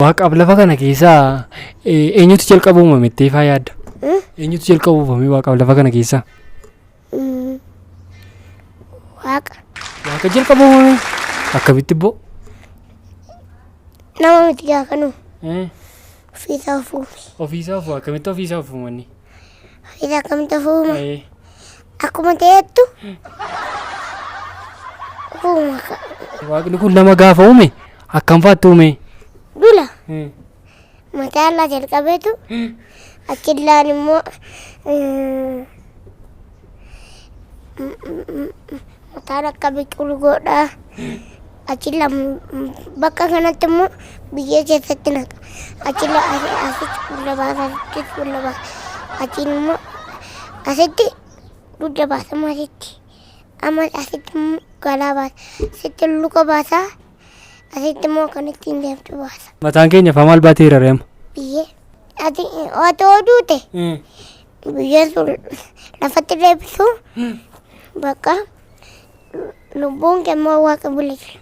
Waaqaaf lafa kana keessaa eenyutu jalqaba uumame itti ifaa yaadda? Eenyutu jalqaba uumame waaqaaf lafa kana keessaa? Waaqa. Waaqa jalqaba uumame akkamitti boo? Nama miti gaafanu. Ofiisaa ufuume. Ofiisaa ufuu akkamitti ofiisaa ufuumanni? Ofiisaa akkamitti ufuume? Akkuma ta'ettu ufuuma. Waaqni kun nama gaafa uume akkam faatti uume? Dula. Mataa irraa jalqabeetu achillaan immoo mataan akka biqilu godhaa. Achillaan bakka kanatti immoo biyyee keessatti naqa. Achillaan asitti fuula baasa, asitti fuula baasa. Achiin immoo asitti dugda baasa asitti. Amma asitti immoo galaa baasa. Asitti luka baasa. Asitti immoo kan ittiin deemtu baasa. Mataan keenya afaan maal baateera reema? Biyyee. Ati otoo duute biyyeen sun lafatti deebisu bakka lubbuun kee immoo waaqa bulchu.